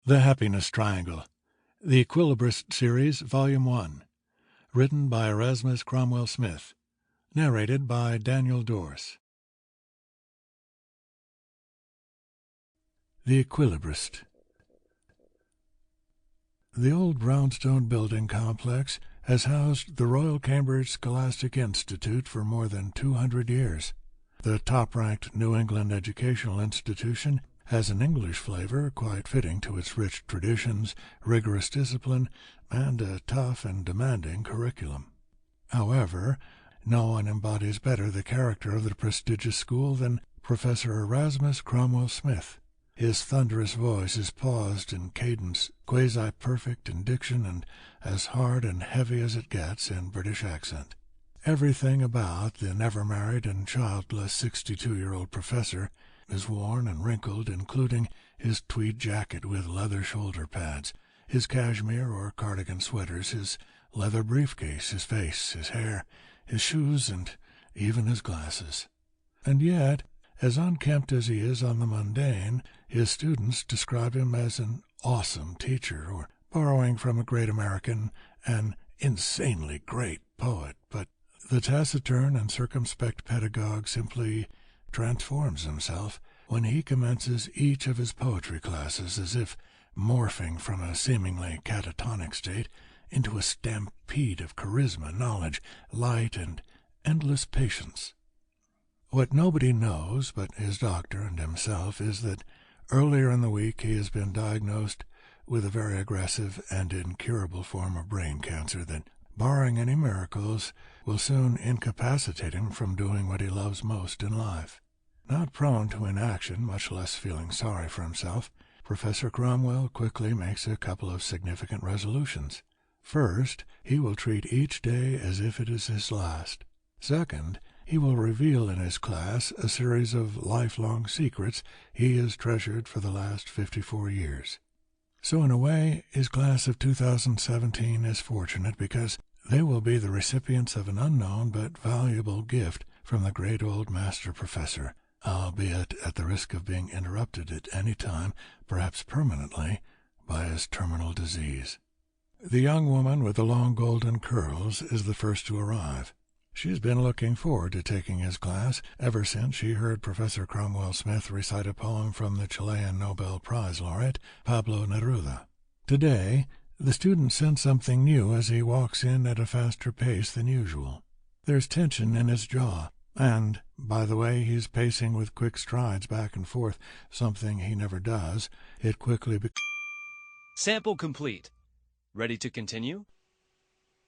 The Happiness Triangle, the Equilibrist Series, Volume 1, written by Erasmus Cromwell-Smith, narrated by Daniel Dorse. The Equilibrist. The old brownstone building complex has housed the Royal Cambridge Scholastic Institute for more than 200 years. The top-ranked New England educational institution has an English flavor quite fitting to its rich traditions, rigorous discipline, and a tough and demanding curriculum. However, no one embodies better the character of the prestigious school than Professor Erasmus Cromwell-Smith. His thunderous voice is paused in cadence, quasi-perfect in diction, and as hard and heavy as it gets in British accent. Everything about the never-married and childless 62-year-old professor is worn and wrinkled, including his tweed jacket with leather shoulder pads, his cashmere or cardigan sweaters, his leather briefcase, his face, his hair, his shoes, and even his glasses. And yet, as unkempt as he is on the mundane, his students describe him as an awesome teacher, or, borrowing from a great American, an insanely great poet. But the taciturn and circumspect pedagogue simply transforms himself when he commences each of his poetry classes, as if morphing from a seemingly catatonic state into a stampede of charisma, knowledge, light, and endless patience. What nobody knows but his doctor and himself is that earlier in the week he has been diagnosed with a very aggressive and incurable form of brain cancer that, barring any miracles, will soon incapacitate him from doing what he loves most in life. Not prone to inaction, much less feeling sorry for himself, Professor Cromwell quickly makes a couple of significant resolutions. First, he will treat each day as if it is his last. Second, he will reveal in his class a series of lifelong secrets he has treasured for the last 54 years. So in a way, his class of 2017 is fortunate because they will be the recipients of an unknown but valuable gift from the great old master professor, albeit at the risk of being interrupted at any time, perhaps permanently, by his terminal disease. The young woman with the long golden curls is the first to arrive. She has been looking forward to taking his class ever since she heard Professor Cromwell-Smith recite a poem from the Chilean Nobel Prize laureate Pablo Neruda. Today, the student senses something new as he walks in at a faster pace than usual. There's tension in his jaw, and, by the way he's pacing with quick strides back and forth, something he never does, it quickly Sample complete. Ready to continue?